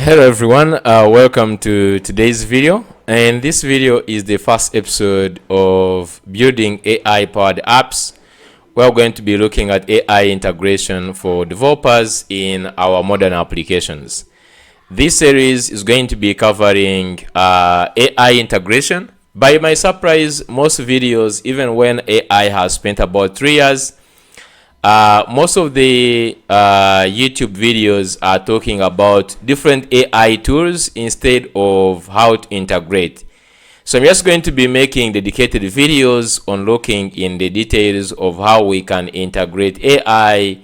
Hello everyone, welcome to today's video, and this video is the first episode of building AI powered apps. We're going to be looking at AI integration for developers in our modern applications. This series is going to be covering AI integration. By my surprise, most videos, even when AI has spent about 3 years, most of the YouTube videos are talking about different AI tools instead of how to integrate. So I'm just going to be making dedicated videos on looking in the details of how we can integrate AI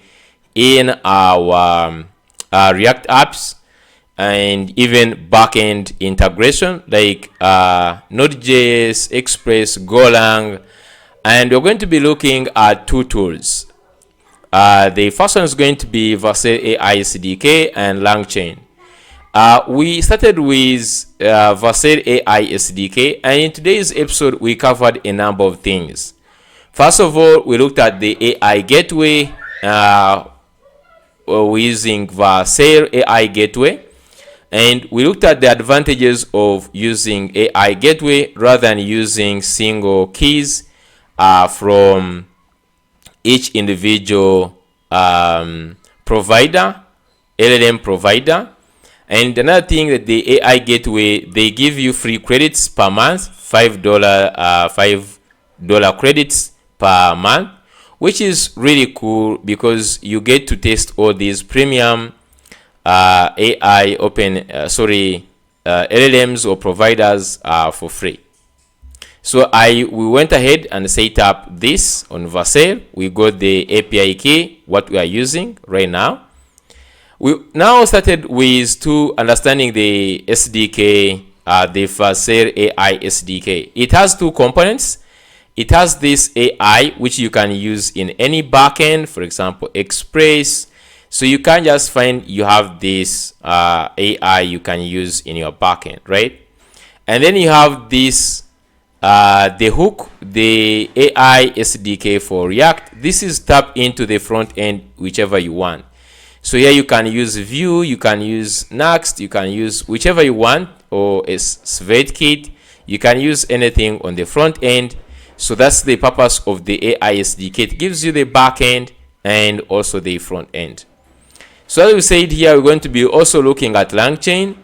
in our React apps and even backend integration like Node.js, Express, Golang, and we're going to be looking at 2 tools. The first one is going to be Vercel AI SDK and LangChain. We started with Vercel AI SDK, and in today's episode we covered a number of things. First of all, we looked at the AI gateway. We're using Vercel AI gateway, and we looked at the advantages of using AI gateway rather than using single keys from each individual provider, LLM provider. And another thing, that the AI gateway, they give you free credits per month, $5 credits per month, which is really cool because you get to test all these premium AI LLMs or providers for free. So we went ahead and set up this on Vercel. We got the API key, what we are using right now. We now started with understanding the SDK, the Vercel AI SDK. It has 2 components. It has this AI, which you can use in any backend, for example, Express. So you can just find you have this AI you can use in your backend, right? And then you have this the hook, the AI SDK for React. This is tap into the front end, whichever you want. So here you can use Vue, you can use Next, you can use whichever you want, or a SvelteKit. You can use anything on the front end. So that's the purpose of the AI SDK. It gives you the back end and also the front end. So as we said here, we're going to be also looking at LangChain.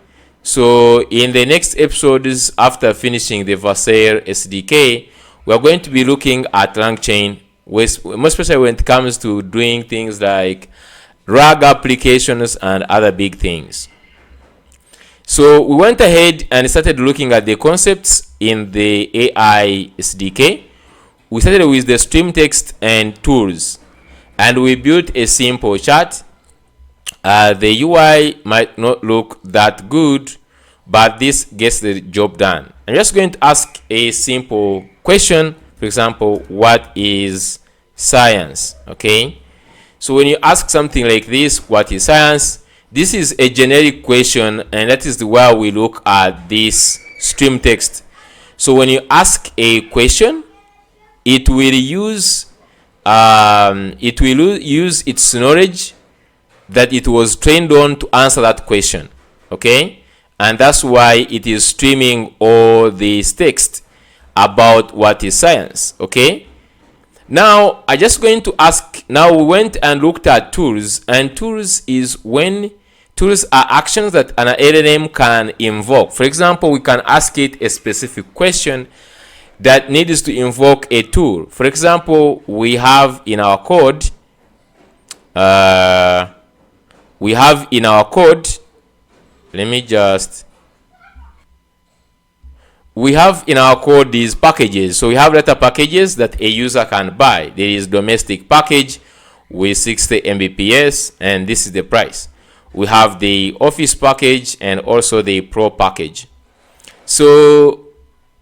So in the next episodes, after finishing the Vercel SDK, we are going to be looking at LangChain, most especially when it comes to doing things like RAG applications and other big things. So we went ahead and started looking at the concepts in the AI SDK. We started with the stream text and tools, and we built a simple chart. The UI might not look that good, but this gets the job done. I'm just going to ask a simple question. For example, what is science? Okay, so when you ask something like this, what is science? This is a generic question, and that is where we look at this stream text. So when you ask a question, it will use its knowledge that it was trained on to answer that question. Okay, and that's why it is streaming all this text about what is science. Okay, now I just going to ask. Now we went and looked at tools, and tools are actions that an LLM can invoke. For example, we can ask it a specific question that needs to invoke a tool. For example, we have in our code these packages. So we have data packages that a user can buy. There is domestic package with 60 Mbps, and this is the price. We have the office package and also the pro package. So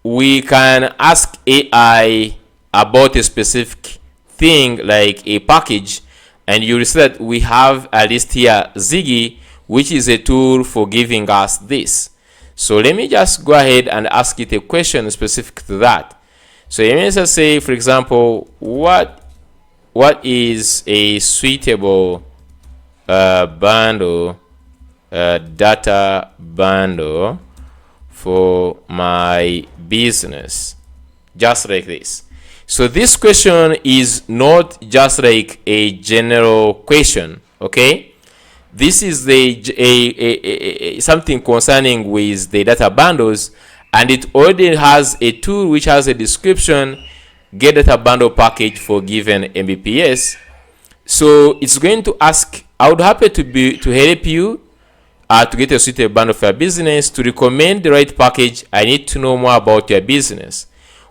we can ask AI about a specific thing like a package, and you will see that we have a list here, Ziggy, which is a tool for giving us this. So let me just go ahead and ask it a question specific to that. So let me just say, for example, what is a suitable bundle data bundle for my business, just like this. So this question is not just like a general question, okay? This is the something concerning with the data bundles, and it already has a tool which has a description, get data bundle package for given Mbps. So it's going to ask, I would happy to help you to get a suitable bundle for your business. To recommend the right package, I need to know more about your business.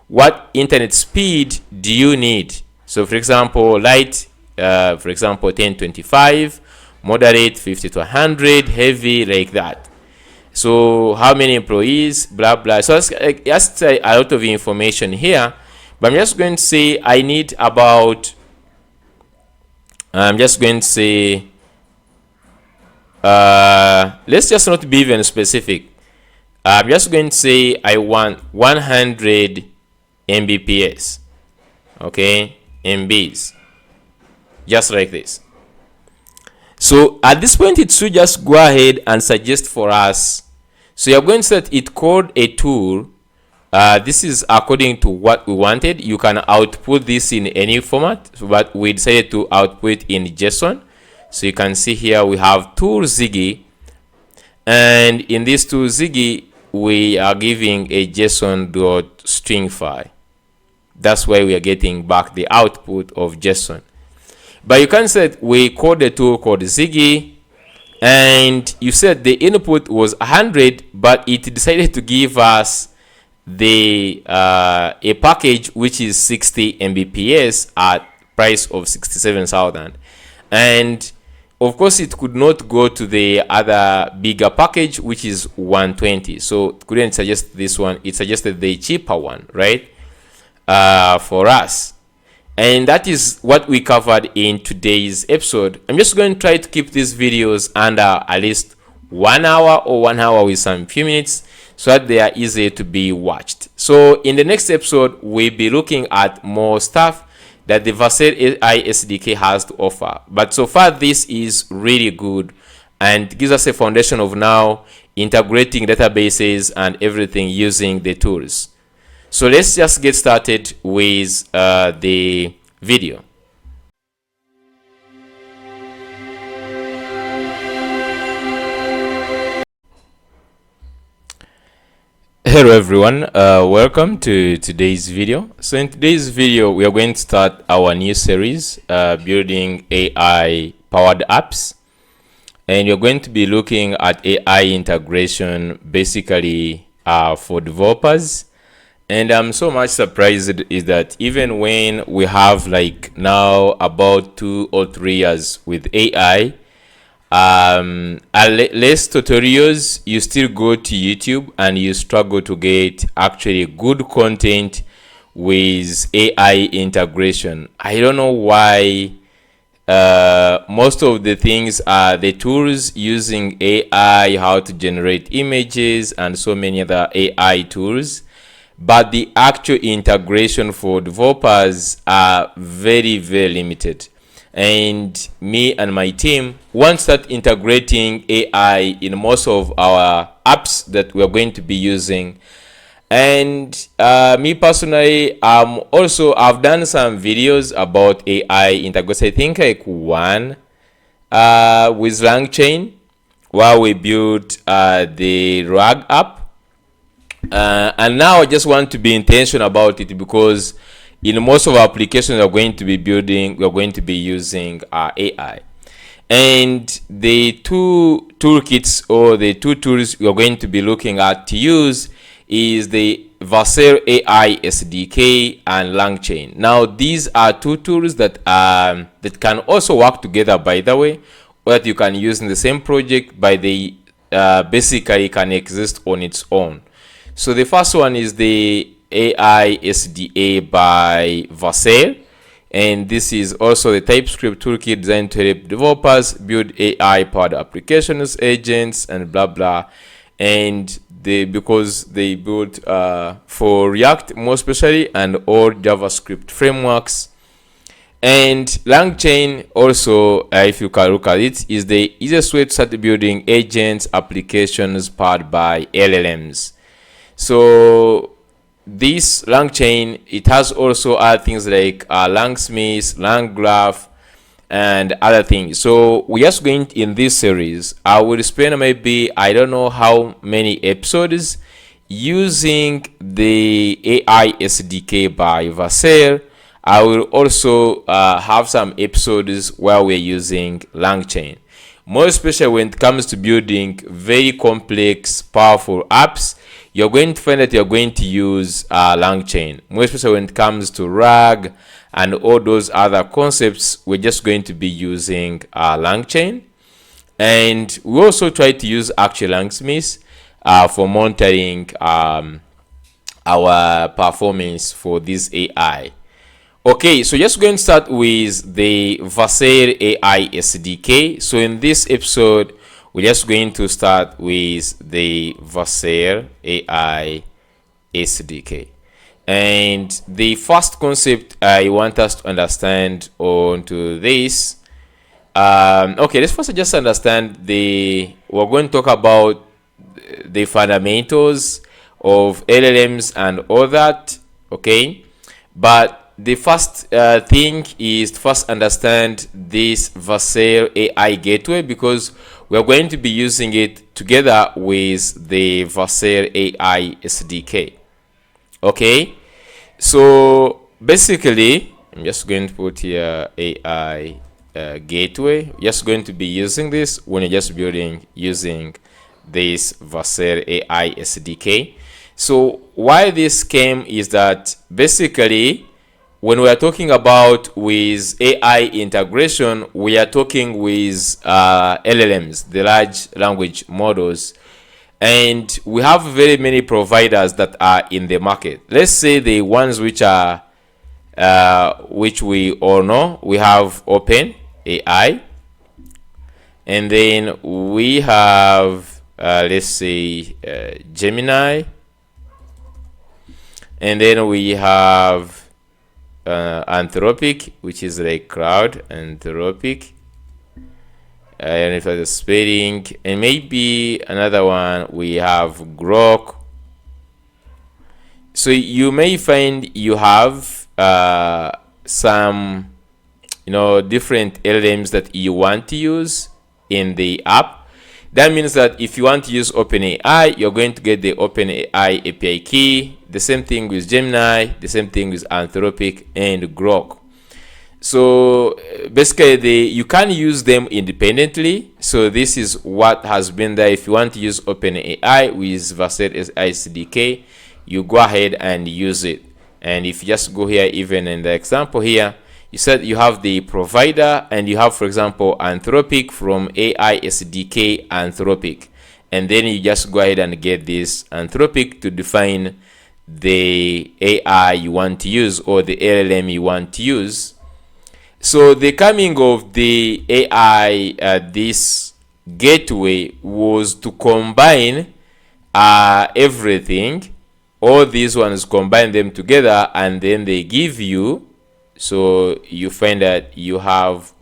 What internet speed do you need? So for example, light, for example, 1025, moderate 50 to 100, heavy, like that. So how many employees, blah blah. So that's a lot of information here, but I'm just going to say I need about, I'm just going to say, let's just not be even specific. I'm just going to say I want 100 Mbps, okay, MBs, just like this. So at this point, it should just go ahead and suggest for us. So you're going to set it called a tool. This is according to what we wanted. You can output this in any format, but we decided to output in JSON. So you can see here we have tool Ziggy, and in this tool Ziggy we are giving a JSON.string file. That's why we are getting back the output of JSON. But you can say we called the tool called Ziggy, and you said the input was 100, but it decided to give us the a package which is 60 Mbps at price of 67,000, and of course it could not go to the other bigger package which is 120. So it couldn't suggest this one. It suggested the cheaper one, right, for us. And that is what we covered in today's episode. I'm just going to try to keep these videos under at least 1 hour or 1 hour with some few minutes, so that they are easy to be watched. So in the next episode, we'll be looking at more stuff that the Vercel AI SDK has to offer. But so far, this is really good and gives us a foundation of now integrating databases and everything using the tools. So let's just get started with the video. Hello everyone, welcome to today's video. So in today's video, we are going to start our new series, building AI powered apps. And you're going to be looking at AI integration basically for developers. And I'm so much surprised is that even when we have like now about 2 or 3 years with AI, less tutorials, you still go to YouTube and you struggle to get actually good content with AI integration. I don't know why. Most of the things are the tools using AI, how to generate images and so many other AI tools. But the actual integration for developers are very, very limited. And me and my team want to start integrating AI in most of our apps that we are going to be using. And me personally, I've done some videos about AI integration. I think like one with LangChain, where we built the RAG app. And now I just want to be intentional about it, because in most of our applications we are going to be building, we are going to be using AI. And the 2 toolkits or the 2 tools we are going to be looking at to use is the Vercel AI SDK and LangChain. Now these are 2 tools that that can also work together, by the way, or that you can use in the same project, but they basically can exist on its own. So the first one is the AI SDA by Vercel, and this is also the TypeScript toolkit designed to help developers build AI powered applications, agents, and blah blah. And because they built for React more especially and all JavaScript frameworks. And LangChain also, if you can look at it, is the easiest way to start building agents applications powered by LLMs. So this LangChain, it has also other things like Langsmith, LangGraph, and other things. So we're just going in this series, I will spend maybe, I don't know how many episodes using the AI SDK by Vercel. I will also have some episodes where we're using LangChain, more especially when it comes to building very complex, powerful apps. You're going to find that you're going to use LangChain, more especially when it comes to RAG and all those other concepts. We're just going to be using LangChain, and we also try to use actual Langsmith for monitoring our performance for this AI. Okay, so just going to start with the Vercel AI SDK. So in this episode, we're just going to start with the Vercel AI SDK. And the first concept I want us to understand onto this, okay, let's first just understand we're going to talk about the fundamentals of LLMs and all that, okay? But the first thing is to first understand this Vercel AI gateway, because we're going to be using it together with the Vercel AI SDK. Okay, so basically, I'm just going to put here AI gateway. Just going to be using this when you're just building using this Vercel AI SDK. So why this came is that basically, when we are talking about with AI integration, we are talking with LLMs, the large language models, and we have very many providers that are in the market. Let's say the ones which are which we all know. We have OpenAI, and then we have let's say Gemini, and then we have Anthropic, which is like crowd Anthropic. I don't know if that's spelling, and maybe another one we have Grok. So you may find you have some different LLMs that you want to use in the app. That means that if you want to use OpenAI, you're going to get the OpenAI API key. The same thing with Gemini, the same thing with Anthropic and Grok. So basically, you can use them independently. So this is what has been there. If you want to use OpenAI with Vercel SDK, you go ahead and use it. And if you just go here, even in the example here, you said you have the provider, and you have, for example, Anthropic from AI SDK Anthropic. And then you just go ahead and get this Anthropic to define the AI you want to use or the LLM you want to use. So the coming of the AI, this gateway, was to combine everything. All these ones, combine them together, and then they give you, so you find that you have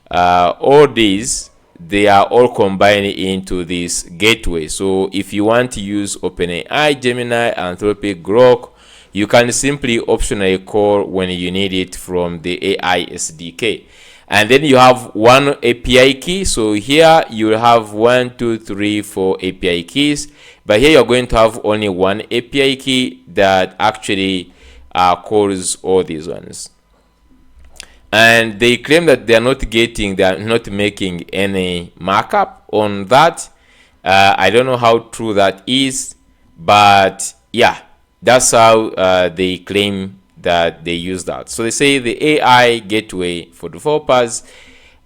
all these, they are all combined into this gateway. So if you want to use OpenAI, Gemini, Anthropic, Grok, you can simply optionally call when you need it from the AI SDK. And then you have one API key. So here you will have 1, 2, 3, 4 API keys. But here you're going to have only one API key that actually calls all these ones. And they claim that they are not making any markup on that. I don't know how true that is, but yeah, that's how they claim that they use that. So they say the AI gateway for developers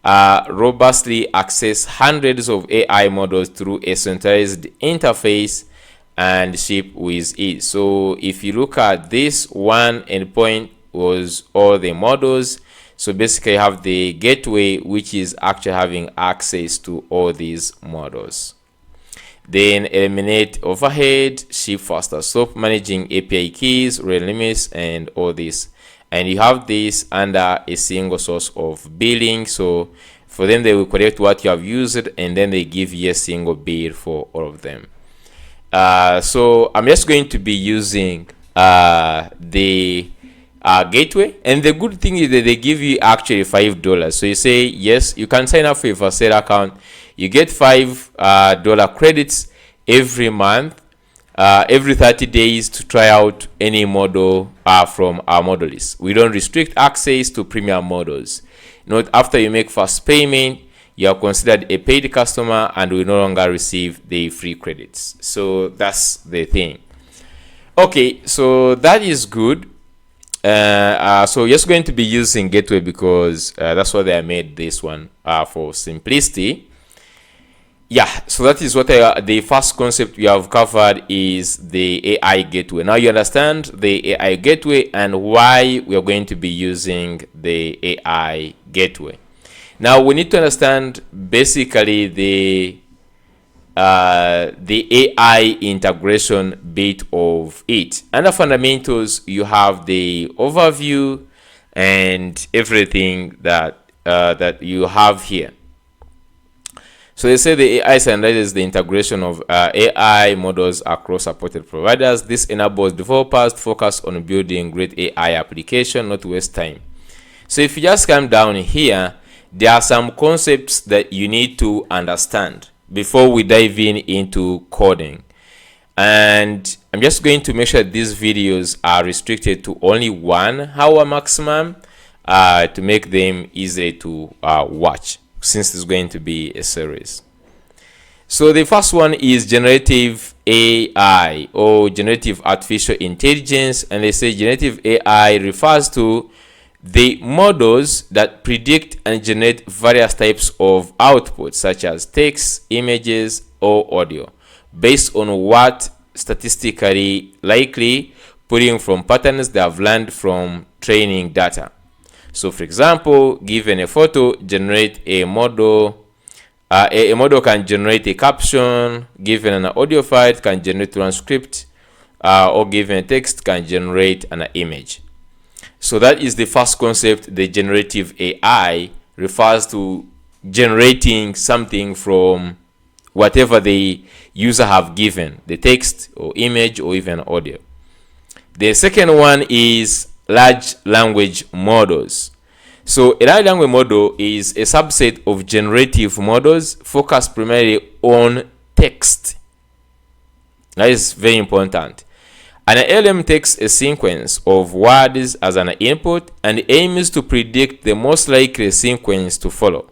robustly access hundreds of AI models through a centralized interface and ship with it. So if you look at this one endpoint was all the models. So basically you have the gateway, which is actually having access to all these models. Then eliminate overhead, ship faster. Stop managing API keys, rate limits, and all this. and you have this under a single source of billing. So for them, they will collect what you have used, and then they give you a single bill for all of them. So I'm just going to be using the gateway, and the good thing is that they give you actually $5. So you say yes, you can sign up for a Vercel account. You get $5 credits every month, every 30 days to try out any model from our model list. We don't restrict access to premium models. Note, after you make first payment, you are considered a paid customer and will no longer receive the free credits. So that's the thing. Okay, so that is good. So just going to be using gateway because that's what they made this one for simplicity. Yeah, so that is what the first concept we have covered is the AI gateway. Now you understand the AI gateway and why we are going to be using the AI gateway. Now we need to understand basically the AI integration bit of it. Under fundamentals, you have the overview and everything that that you have here. So they say the AI standardizes the integration of AI models across supported providers. This enables developers to focus on building great AI application, not waste time. So if you just come down here, there are some concepts that you need to understand before we dive into coding. And I'm just going to make sure these videos are restricted to only 1 hour maximum to make them easy to watch, since it's going to be a series. So the first one is generative AI or generative artificial intelligence, and they say generative AI refers to the models that predict and generate various types of outputs such as text, images, or audio based on what statistically likely, pulling from patterns they have learned from training data. So for example, given a photo, generate a model. A model can generate a caption. Given an audio file, it can generate transcript, or given a text, can generate an image. So that is the first concept. The generative AI refers to generating something from whatever the user have given, the text or image or even audio. The second one is large language models. So a large language model is a subset of generative models focused primarily on text. That is very important. An LM takes a sequence of words as an input and aims to predict the most likely sequence to follow.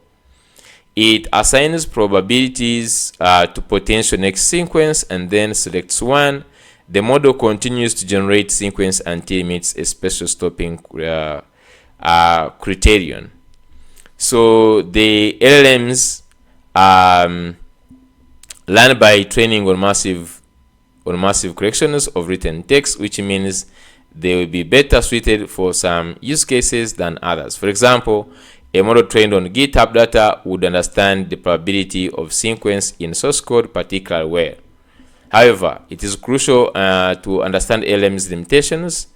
It assigns probabilities to potential next sequence and then selects one. The model continues to generate sequence until it meets a special stopping criterion. So the LLMs learn by training on massive collections of written text, which means they will be better suited for some use cases than others. For example, a model trained on GitHub data would understand the probability of sequence in source code particularly well. However, it is crucial to understand LLM's limitations.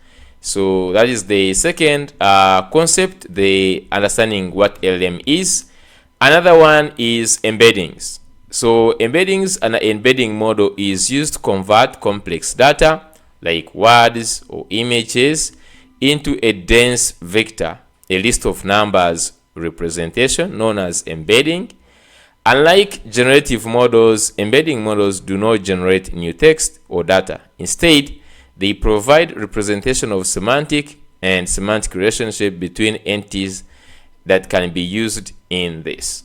So that is the second concept, the understanding what LLM is. Another one is embeddings. So embeddings, an embedding model is used to convert complex data like words or images into a dense vector, a list of numbers representation known as embedding. Unlike generative models, embedding models do not generate new text or data. Instead, they provide representation of semantic and semantic relationship between entities that can be used in this.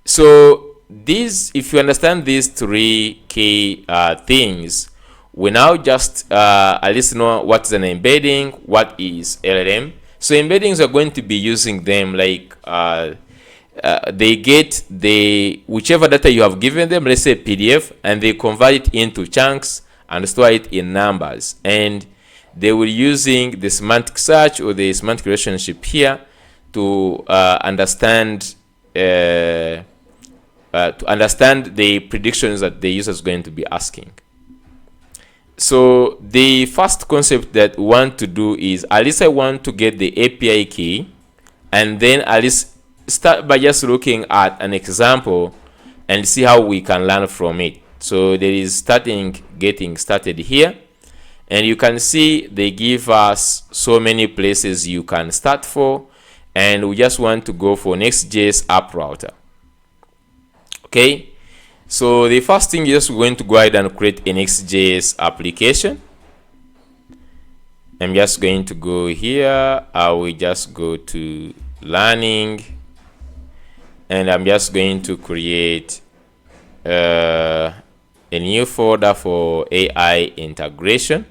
So these, if you understand these 3 key things, we now just at least know what is an embedding, what is LLM. So embeddings are going to be using them like they get the whichever data you have given them, let's say PDF, and they convert it into chunks and store it in numbers, and they will using the semantic search or the semantic relationship here to understand the predictions that the user is going to be asking. So the first concept that we want to do is, at least I want to get the API key, and then at least start by just looking at an example and see how we can learn from it. So there is getting started here, and you can see they give us so many places you can start for, and we just want to go for Next.js app router. Okay, so the first thing is we're going to go ahead and create a Next.js application. I'm just going to go here. I will just go to learning, and I'm just going to create a new folder for AI integration.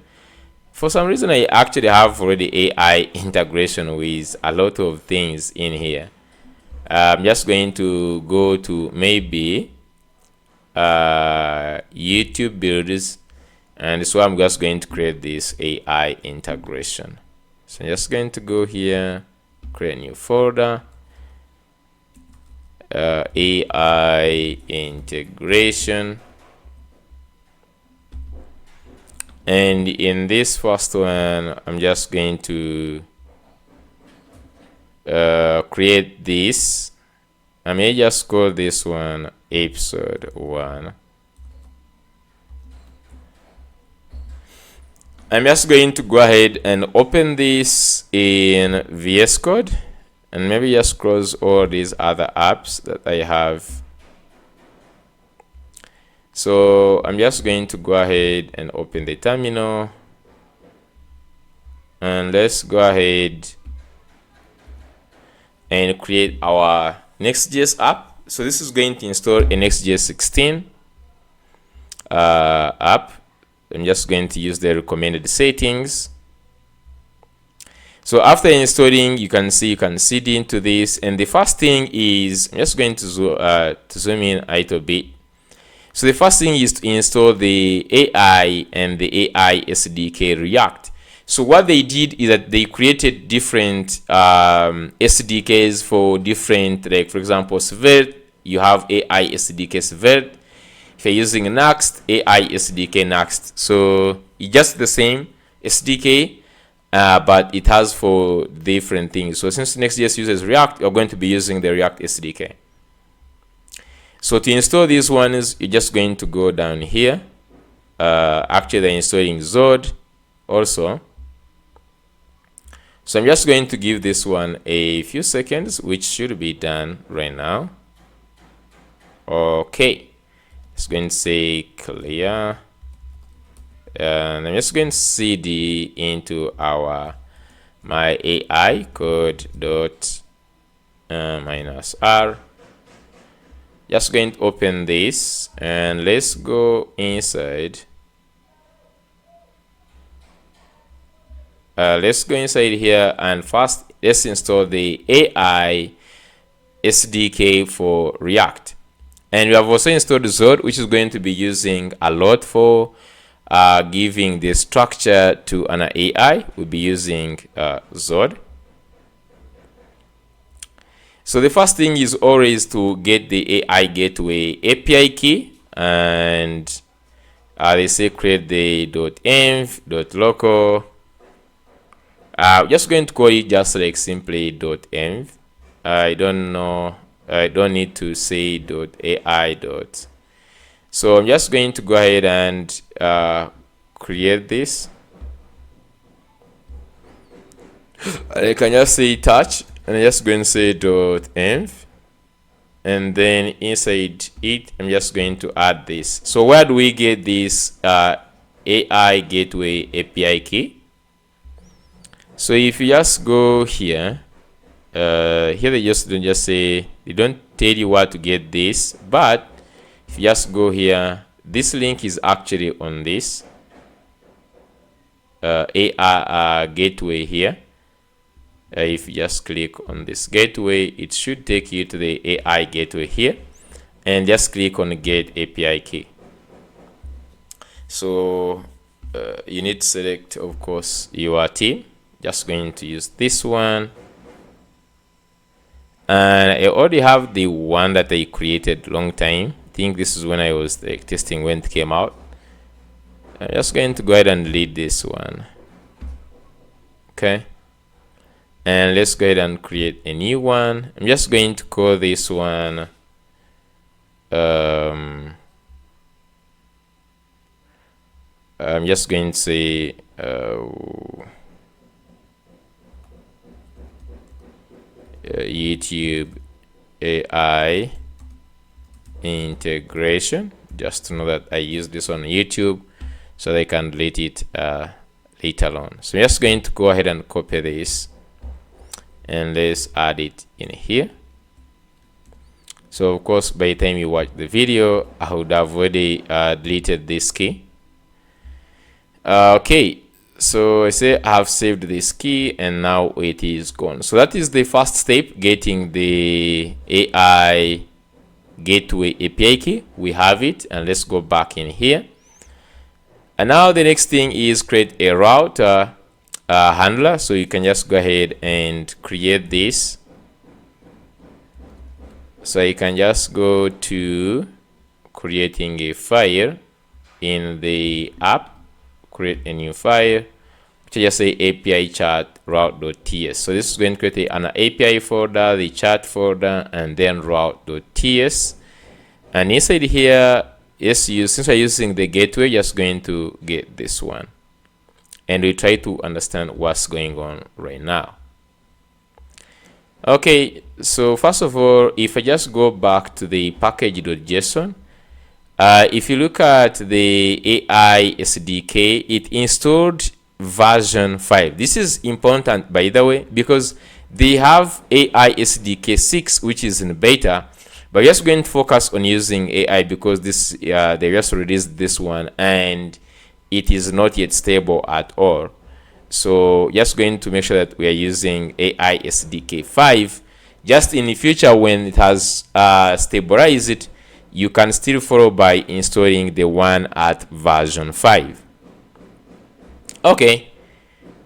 For some reason, I actually have already AI integration with a lot of things in here. I'm just going to go to maybe YouTube builders, and so I'm just going to create this AI integration. So I'm just going to go here, create a new folder, AI integration, and in this first one I'm just going to create this. I may just call this one episode 1. I'm just going to go ahead and open this in VS Code, and maybe just close all these other apps that I have. So I'm just going to go ahead and open the terminal, and let's go ahead and create our Next.js app. So this is going to install a Next.js 16 app. I'm just going to use the recommended settings. So after installing, you can see you can seed into this, and the first thing is, I'm just going to zoom in a little bit. So the first thing is to install the AI and the AI SDK React. So what they did is that they created different SDKs for different, like for example, Svelte, you have AI SDK Svelte. If you're using Next, AI SDK Next. So it's just the same SDK, but it has for different things. So since Next.js uses React, you're going to be using the React SDK. So to install these ones, you're just going to go down here. Actually, they're installing Zod also. So I'm just going to give this one a few seconds, which should be done right now. Okay, it's going to say clear, and I'm just going to cd into our my AI code dot -r. Just going to open this, and let's go inside. Let's go inside here, and first let's install the AI SDK for React. And we have also installed Zod, which is going to be using a lot for giving the structure to an AI. We'll be using Zod. So the first thing is always to get the AI gateway API key, and they say create the .env.local. Just going to call it just like simply .env. I don't know. I don't need to say .ai. So I'm just going to go ahead and create this. I can just say touch, and I'm just going to say .env, and then inside it I'm just going to add this. So where do we get this AI gateway API key? So if you just go here, here they just don't just say, they don't tell you where to get this, but if you just go here, this link is actually on this AI gateway here. If you just click on this gateway, it should take you to the AI gateway here, and just click on get API key. So you need to select, of course, your team. Just going to use this one, and I already have the one that I created long time. I think this is when I was like testing when it came out. I'm just going to go ahead and delete this one. Okay, and let's go ahead and create a new one. I'm just going to call this one I'm just going to say YouTube AI integration, just to know that I use this on YouTube so they can delete it later on. So I'm just going to go ahead and copy this and let's add it in here. So of course, by the time you watch the video, I would have already deleted this key. Okay, so I say I have saved this key and now it is gone. So that is the first step, getting the AI gateway API key. We have it, and let's go back in here. And now the next thing is create a route handler. So you can just go ahead and create this. So you can just go to creating a file in the app, create a new file, which I just say API chat route.ts. So this is going to create an API folder, the chat folder, and then route.ts. And inside here, yes, since we're using the gateway, just going to get this one. And we try to understand what's going on right now. Okay, so first of all, if I just go back to the package.json, if you look at the AI SDK, it installed version 5. This is important, by the way, because they have AI SDK 6, which is in beta, but we're just going to focus on using AI because this they just released this one and it is not yet stable at all. So just going to make sure that we are using AI SDK 5. Just in the future, when it has stabilized it, you can still follow by installing the one at version 5. Okay,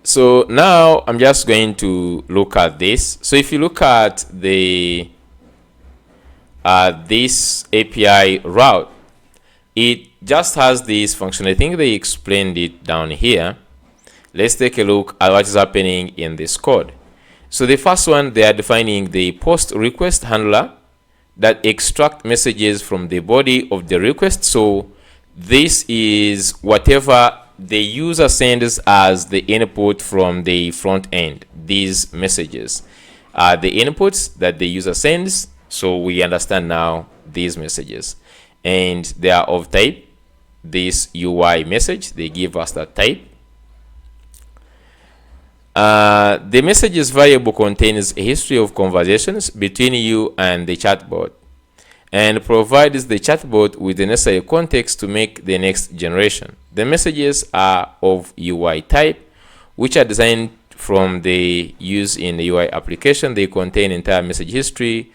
so now I'm just going to look at this. So if you look at the this API route, it just has this function. I think they explained it down here. Let's take a look at what is happening in this code. So the first one, they are defining the post request handler that extract messages from the body of the request. So this is whatever the user sends as the input from the front end. These messages are the inputs that the user sends. So we understand now these messages, and they are of type this UI message. They give us that type. The messages variable contains a history of conversations between you and the chatbot and provides the chatbot with the necessary context to make the next generation. The messages are of UI type, which are designed from the use in the UI application. They contain entire message history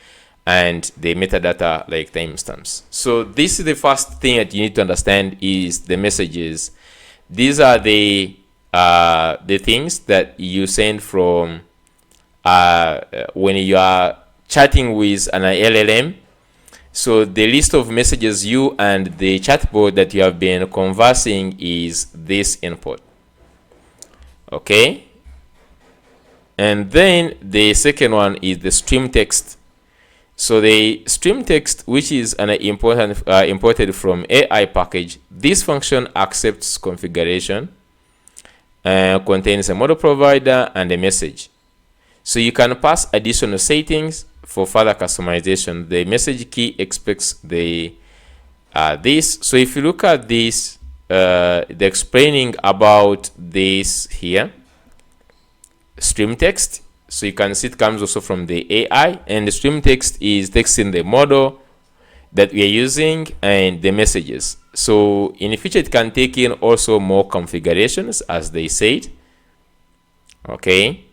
and the metadata like timestamps. So this is the first thing that you need to understand is the messages. These are the things that you send from when you are chatting with an LLM. So the list of messages you and the chatbot that you have been conversing is this input. Okay, and then the second one is the stream text. So the stream text, which is an imported from AI package, this function accepts configuration, contains a model provider and a message. So you can pass additional settings for further customization. The message key expects the this. So if you look at this, the explaining about this here, stream text. So you can see it comes also from the AI, and the stream text is texting the model that we are using and the messages. So in the future, it can take in also more configurations, as they said. Okay.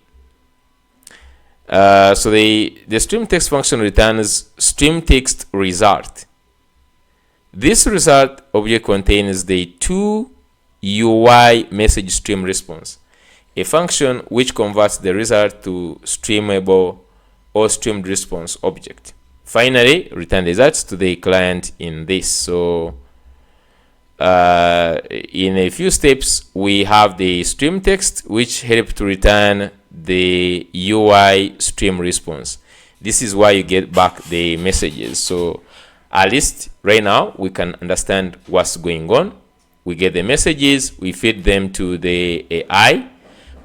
So the stream text function returns stream text result. This result object contains the to UI message stream response, a function which converts the result to streamable or streamed response object. Finally, return the results to the client in this. So in a few steps, we have the stream text, which help to return the UI stream response. This is why you get back the messages. So at least right now we can understand what's going on. We get the messages, we feed them to the AI,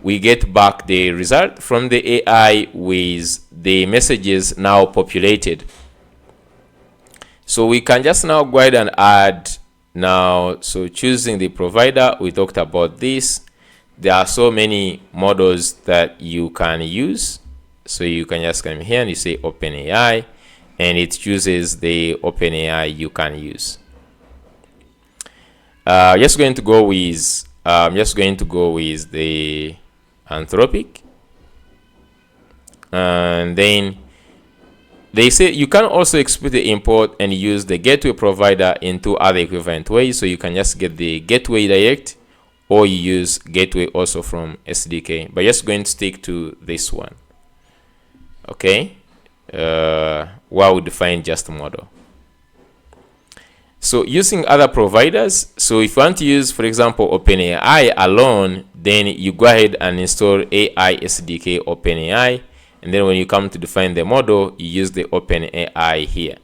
we get back the result from the AI with the messages now populated. So we can just now go ahead and add now. So choosing the provider, we talked about this. There are so many models that you can use. So you can just come here and you say OpenAI, and it chooses the OpenAI you can use. Just going to go with the Anthropic, and then they say you can also explicitly import and use the gateway provider in two other equivalent ways. So you can just get the gateway direct, or you use gateway also from SDK. But just going to stick to this one. Okay, while we define just model. So using other providers, so if you want to use, for example, OpenAI alone, then you go ahead and install AI SDK OpenAI, and then when you come to define the model, you use the OpenAI here.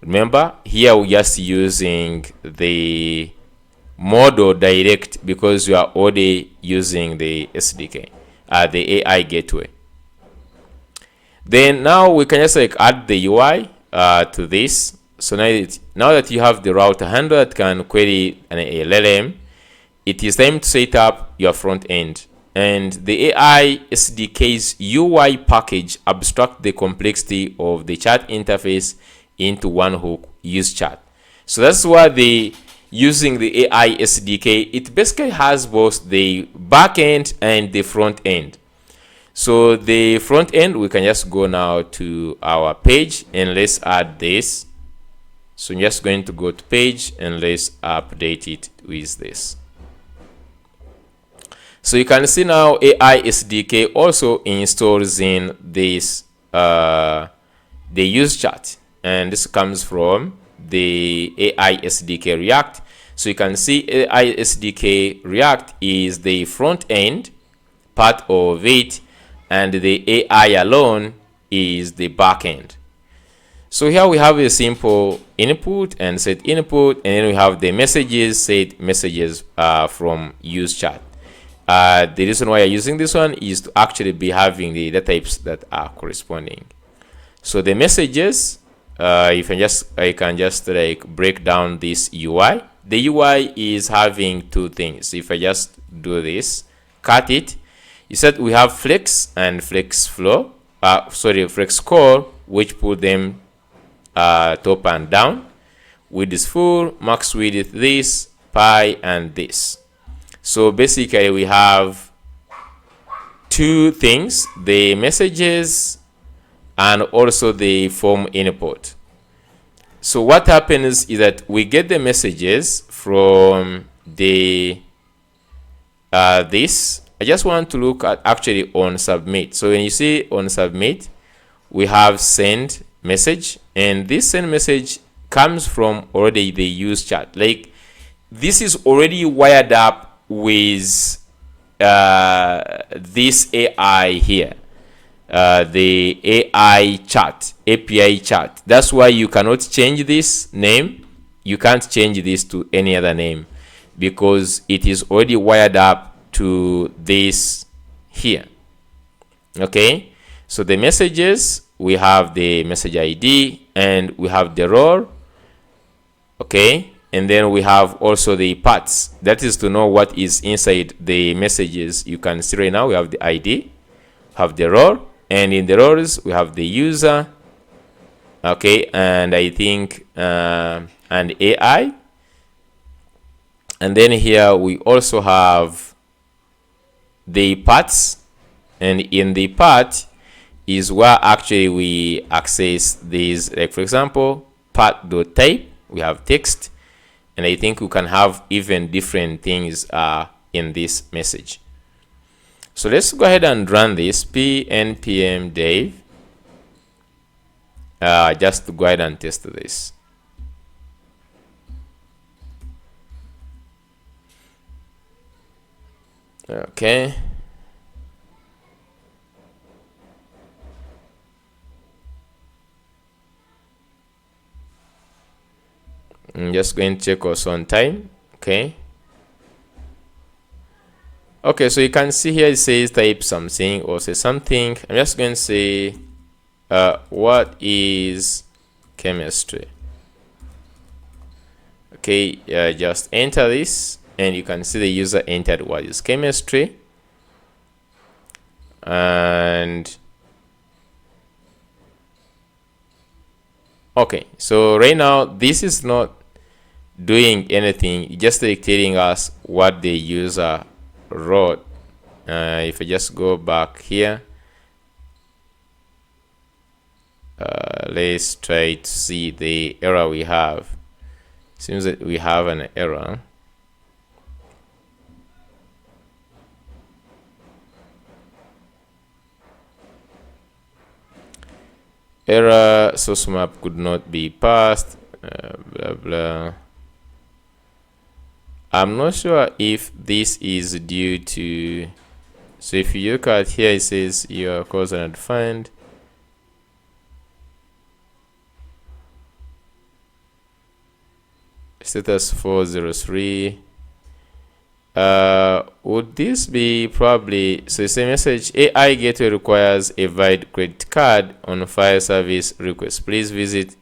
Remember, here we're just using the model direct because you are already using the SDK, the AI gateway. Then now we can just like add the UI to this. So now that you have the router handler that can query an LLM, it is time to set up your front end. And the AI SDK's UI package abstract the complexity of the chat interface into one hook, use chat. So that's why using the AI SDK, it basically has both the back end and the front end. So the front end, we can just go now to our page and let's add this. So I'm just going to go to page and let's update it with this. So you can see now AI SDK also installs in this the use chat, and this comes from the AI SDK React. So you can see AI SDK React is the front end part of it, and the AI alone is the back end. So here we have a simple input and set input, and then we have the messages, set messages from use chat. The reason why I'm using this one is to actually be having the data types that are corresponding. So the messages, if I can just like break down this UI. The UI is having two things. If I just do this, cut it, you said we have flex and flex flow. Flex core, which put them top and down. Width is full, max width this, pi, and this. So basically we have two things, the messages and also the form input. So what happens is that we get the messages from the this. I just want to look at actually on submit. So when you see on submit, we have send message, and this send message comes from already the use chat. Like this is already wired up with this AI here, the AI chat, API chat. That's why you cannot change this name. You can't change this to any other name because it is already wired up to this here. Okay, so the messages, we have the message ID and we have the role. Okay, and then we have also the parts, that is to know what is inside the messages. You can see right now we have the ID, have the role, and in the roles we have the user. Okay, and I think and AI, and then here we also have the parts, and in the part is where actually we access these, like for example part.type, we have text, and I think we can have even different things in this message. So let's go ahead and run this npm dev just to go ahead and test this. Okay. I'm just going to check also on time. Okay. Okay, so you can see here it says type something or say something. I'm just going to say what is chemistry. Okay, just enter this and you can see the user entered what is chemistry. And okay, so right now this is not doing anything, just telling us what the user wrote. If I just go back here, let's try to see the error we have. Seems that we have an error. Source map could not be passed, blah blah. I'm not sure if this is due to, so if you look at here, it says your course are not defined. Status 403. Would this be probably, so it's a message, AI gateway requires a valid credit card on file service request. Please visit.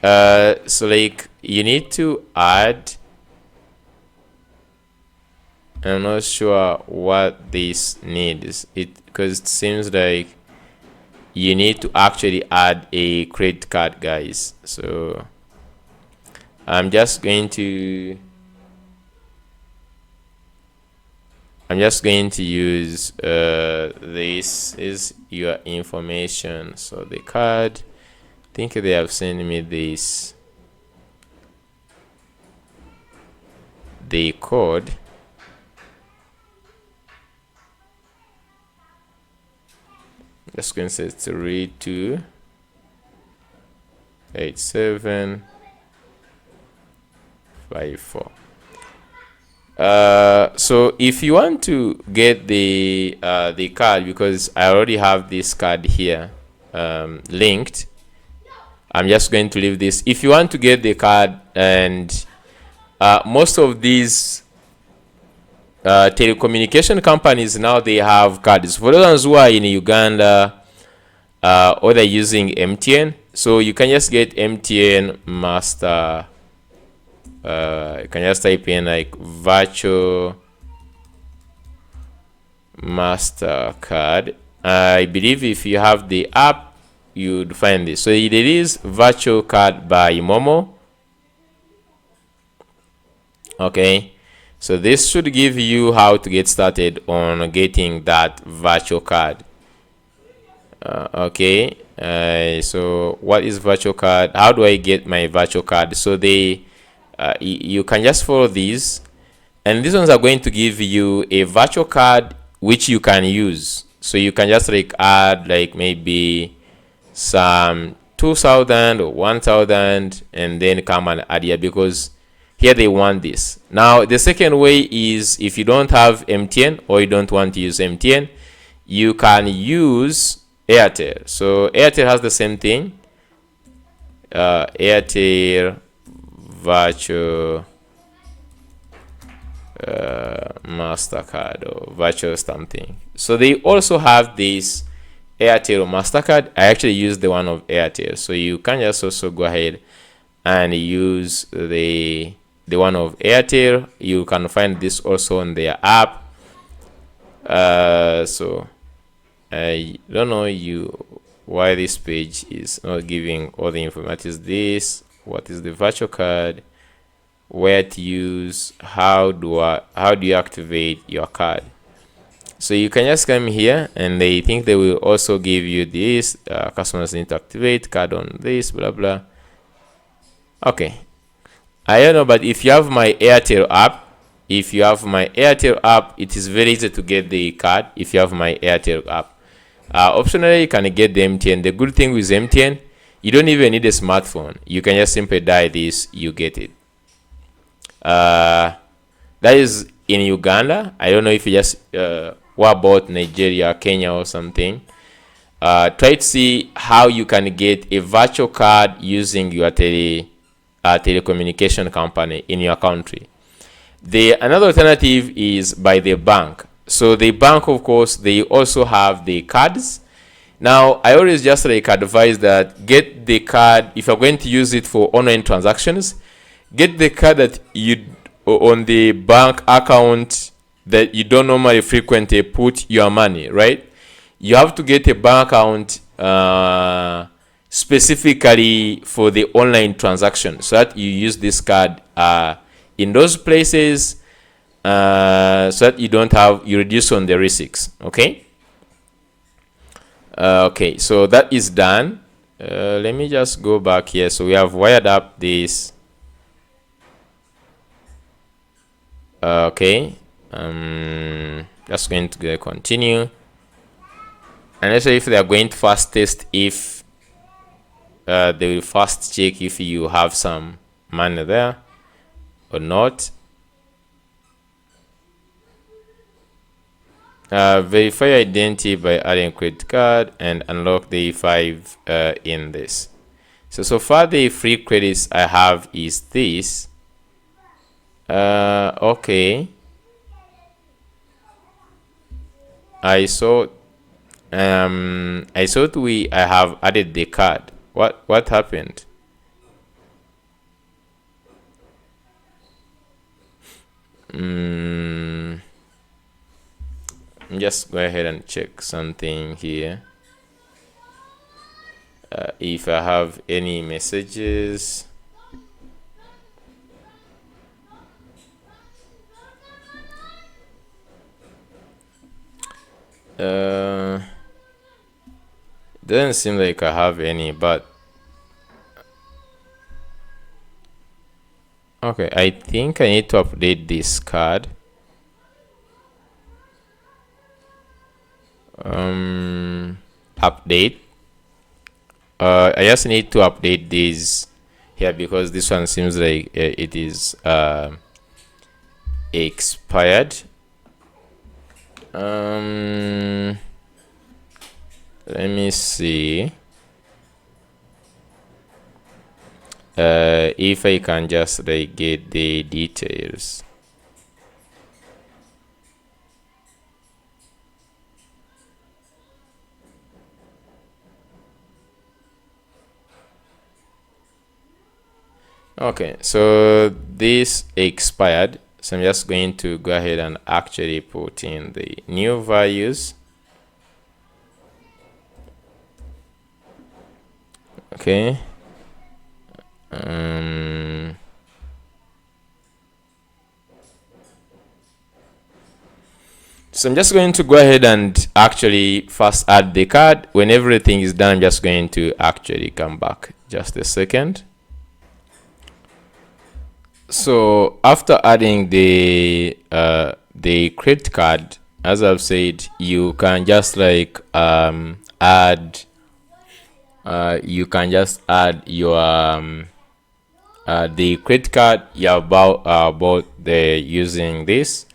So like you need to add, I'm not sure what this needs, because it seems like you need to actually add a credit card, guys. So I'm just going to use this is your information. So the card, I think they have sent me this, the code. Just going to say 328754. So if you want to get the card, because I already have this card here linked, I'm just going to leave this. If you want to get the card, and most of these telecommunication companies now, they have cards. For those who are in Uganda or they're using MTN, so you can just get MTN master. You can just type in like virtual Mastercard. I believe if you have the app, you'd find this. So it is virtual card by Momo. Okay, so this should give you how to get started on getting that virtual card. Okay, so what is virtual card? How do I get my virtual card? So you can just follow these, and these ones are going to give you a virtual card which you can use. So you can just like add like maybe some 2,000 or 1,000 and then come and add here, because here they want this. Now the second way is, if you don't have MTN or you don't want to use MTN, you can use Airtel. So Airtel has the same thing, Airtel virtual Mastercard or virtual something. So they also have this Airtel or Mastercard. I actually use the one of Airtel, so you can just also go ahead and use the one of Airtel. You can find this also on their app. So I don't know why this page is not giving all the information. What is this? What is the virtual card? Where to use? How do you activate your card? So you can just come here, and they think they will also give you this. Customers need to activate card on this, blah blah. Okay, I don't know, but if you have my Airtel app, it is very easy to get the card. If you have my Airtel app, optionally you can get the MTN. The good thing with MTN, you don't even need a smartphone. You can just simply dial this, you get it. The That is in Uganda. I don't know if you just what about Nigeria, Kenya, or something. Try to see how you can get a virtual card using your telecommunication company in your country. Another alternative is by the bank. So the bank, of course, they also have the cards. Now, I always just like advise that get the card, if you're going to use it for online transactions, get the card that you on the bank account that you don't normally frequently put your money, right? You have to get a bank account specifically for the online transaction, so that you use this card in those places, so that you reduce on the risks. Okay. Okay, so that is done. Let me just go back here. So we have wired up this. Okay, just going to continue. And let's say if they are going to first test if they will first check if you have some money there or not. Verify your identity by adding credit card and unlock the 5 in this. So far the free credits I have is this. Okay, I thought I have added the card. What happened? Just go ahead and check something here. If I have any messages. Doesn't seem like I have any, but okay, I think I need to update this card. Update. I just need to update this here because this one seems like it is expired. Let me see if I can just like get the details. Okay, so this expired, so I'm just going to go ahead and actually put in the new values. Okay. So I'm just going to go ahead and actually first add the card. When everything is done, I'm just going to actually come back just a second. So after adding the credit card, as I've said, you can just like add your the credit card you're about the using this,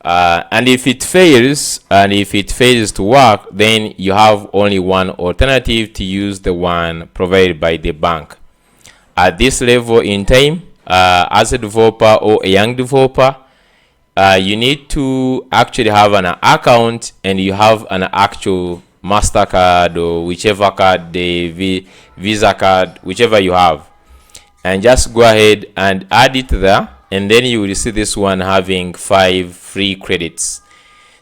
and if it fails to work, then you have only one alternative to use the one provided by the bank. At this level in time, as a developer or a young developer, you need to actually have an account and you have an actual MasterCard or whichever card, the Visa card, whichever you have, and just go ahead and add it there, and then you will see this one having 5 free credits.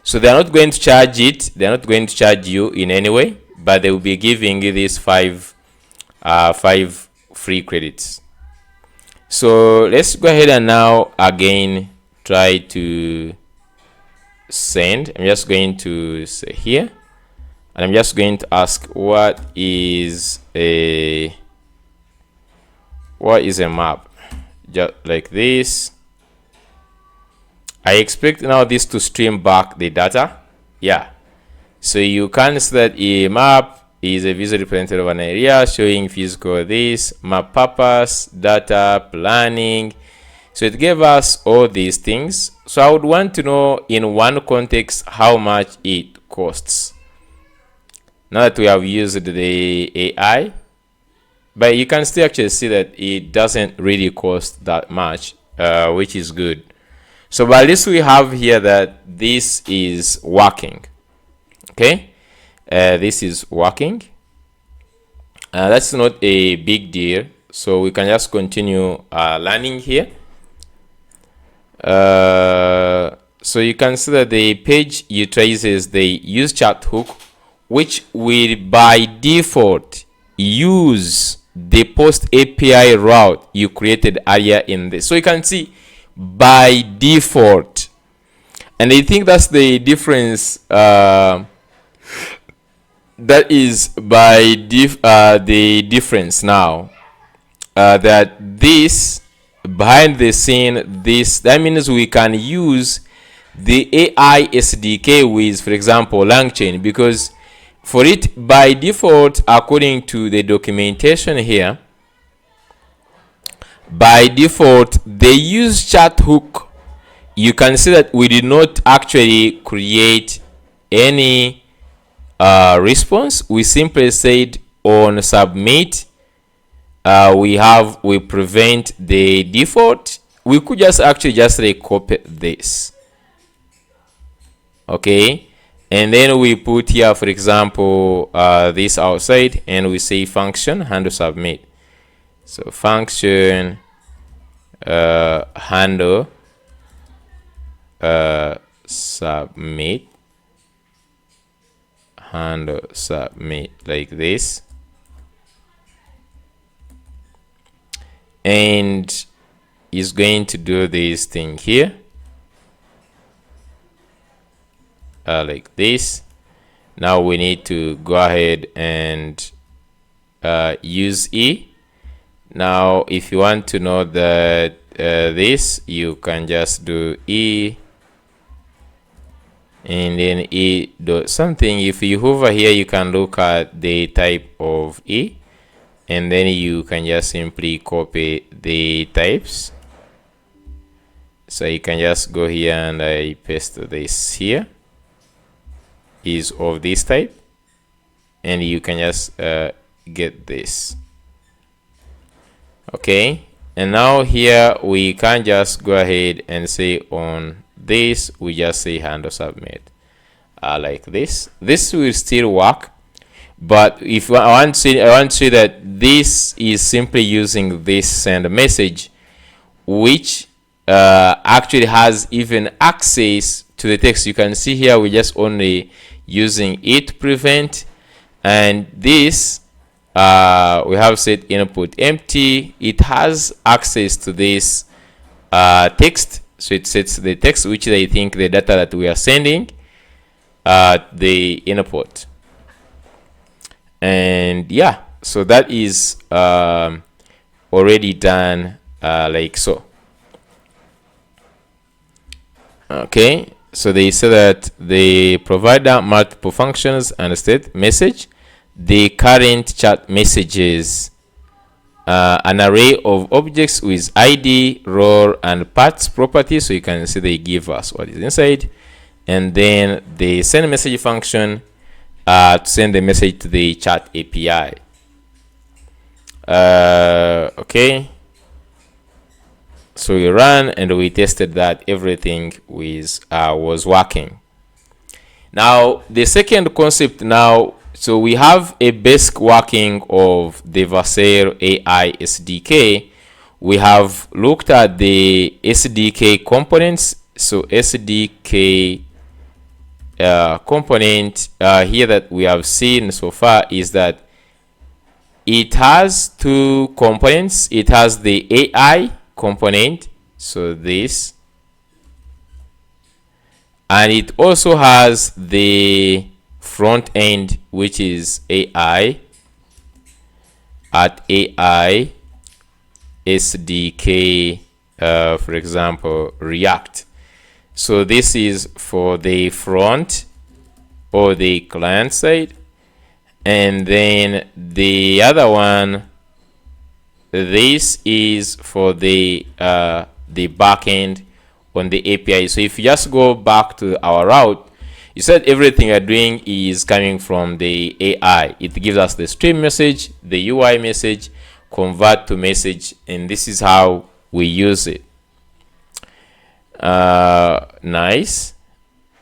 So they're not going to charge it, they're not going to charge you in any way, but they will be giving you these 5 free credits. So let's go ahead and now again try to send. I'm just going to say here, and I'm just going to ask what is a map, just like this. I expect now this to stream back the data. Yeah, so you can see that a map is a visual representative of an area showing physical this map purpose, data, planning. So it gave us all these things. So I would want to know in one context how much it costs. Now that we have used the AI, but you can still actually see that it doesn't really cost that much, which is good. So but at least we have here that this is working. Okay, this is working. That's not a big deal. So we can just continue learning here. So you can see that the page utilizes the use chat hook, which will by default use the post API route you created earlier in this. So you can see by default, and I think that's the difference. That is by the difference now, that this behind the scene, that means we can use the AI SDK with, for example, LangChain, because for it by default, according to the documentation here, by default the use chat hook, you can see that we did not actually create any response. We simply said on submit, we prevent the default. We could just actually just copy this, okay, and then we put here, for example, this outside, and we say function handle submit. So function handle submit, handle submit, like this, and is going to do this thing here, like this. Now we need to go ahead and use E. Now if you want to know that this, you can just do E and then E dot something. If you hover here, you can look at the type of E, and then you can just simply copy the types. So you can just go here and I paste this here, is of this type, and you can just get this. Okay, and now here we can just go ahead and say on this, we just say handle submit, like this. This will still work, but if I want to say that this is simply using this send message, which actually has even access to the text. You can see here we just only using it prevent, and this we have set input empty. It has access to this text, so it sets the text, which I think the data that we are sending, the input. And yeah, so that is already done, like so. Okay, so they say that they provide multiple functions and state message. The current chat messages an array of objects with ID, role, and parts properties. So you can see they give us what is inside, and then the send message function to send the message to the chat API. Okay, so we ran and we tested that everything was working. Now the second concept now, so we have a basic working of the Vercel AI SDK. We have looked at the SDK components. So SDK component here that we have seen so far is that it has two components. It has the AI component, so this, and it also has the front end, which is AI at AI SDK, for example, React. So this is for the front or the client side, and then the other one, this is for the the backend on the API. So if you just go back to our route, you said everything you're doing is coming from the AI. It gives us the stream message, the UI message, convert to message, and this is how we use it. Nice.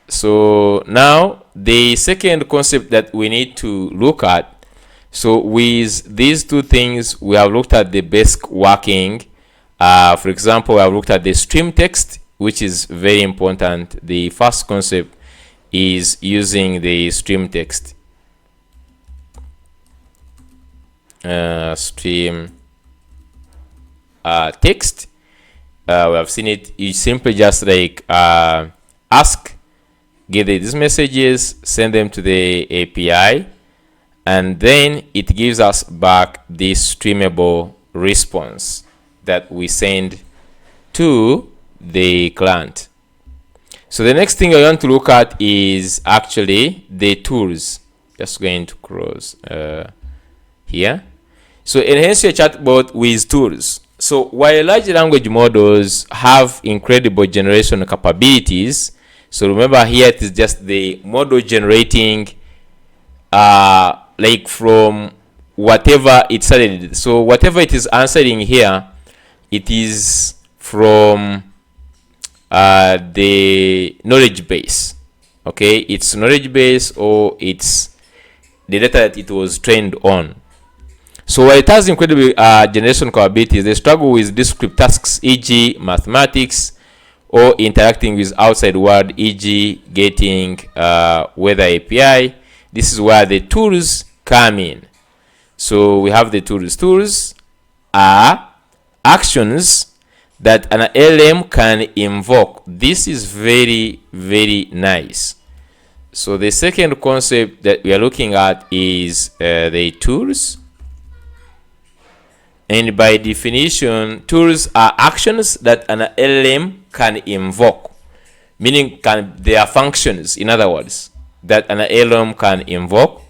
So now the second concept that we need to look at, so with these two things, we have looked at the basic working. For example, we have looked at the stream text, which is very important. The first concept is using the stream text. Stream text. We have seen it. You simply just like ask, get these messages, send them to the API, and then it gives us back this streamable response that we send to the client. So the next thing I want to look at is actually the tools. Just going to close here. So enhance your chatbot with tools. So while large language models have incredible generation capabilities, so remember here it is just the model generating like from whatever it started. So whatever it is answering here, it is from the knowledge base. Okay, it's knowledge base, or it's the data that it was trained on. So while it has incredible generation capabilities, they struggle with descriptive tasks, e.g. mathematics, or interacting with outside world, e.g. getting weather API. This is where the tools come in. So we have the tools. Tools are actions that an LM can invoke. This is very, very nice. So the second concept that we are looking at is the tools. And by definition, tools are actions that an LM can invoke, meaning they are functions, in other words, that an LM can invoke.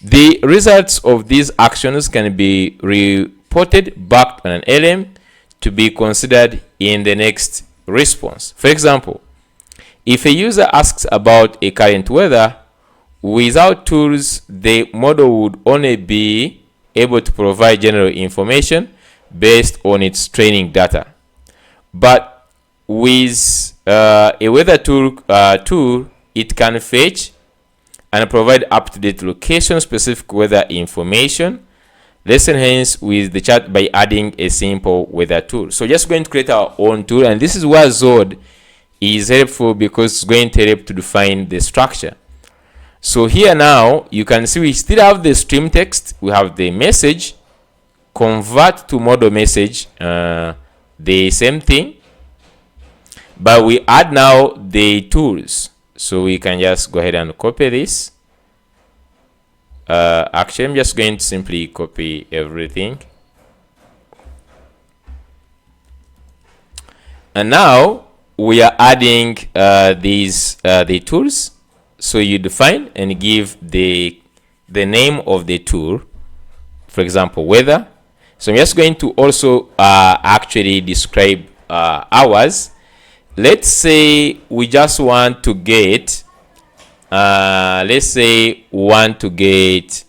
The results of these actions can be reported back on an LM to be considered in the next response. For example, if a user asks about a current weather, without tools, the model would only be able to provide general information based on its training data. But with a weather tool, it can fetch and provide up-to-date location-specific weather information. Let's enhance with the chat by adding a simple weather tool. So just going to create our own tool, and this is where Zod is helpful because it's going to help to define the structure. So here now you can see we still have the stream text, we have the message, convert to model message, the same thing, but we add now the tools. So we can just go ahead and copy this. Actually, I'm just going to simply copy everything. And now we are adding the tools. So you define and give the name of the tool, for example, weather. So I'm just going to also actually describe ours. Let's say we just want to get, let's say we want to get,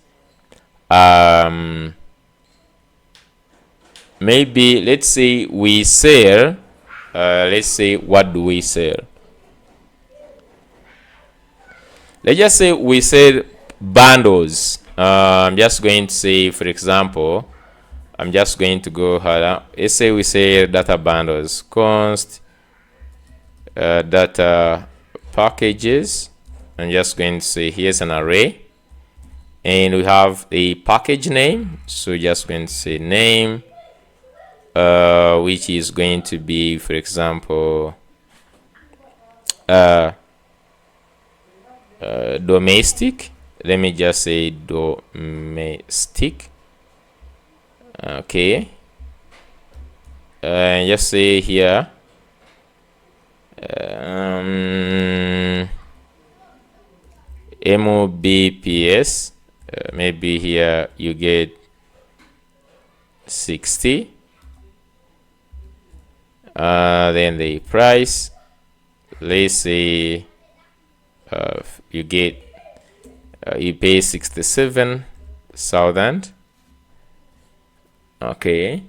maybe let's say we sell, let's say what do we sell? Let's just say we sell bundles. I'm just going to say, for example, I'm just going to go harder. Let's say we say data bundles, const data packages. I'm just going to say here's an array, and we have a package name. So just going to say name, which is going to be, for example, domestic. Let me just say domestic. Okay, and just say here MOBPS. Maybe here you get 60. then the price, let's say you get you pay 67,000. Okay,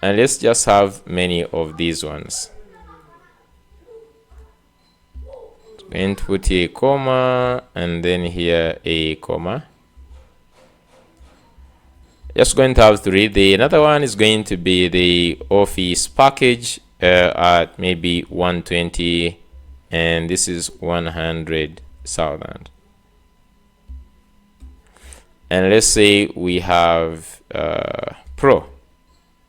and let's just have many of these ones. Going to put a comma and then here a comma. Just going to have 3. The another one is going to be the office package at maybe 120, and this is 100,000. And let's say we have pro,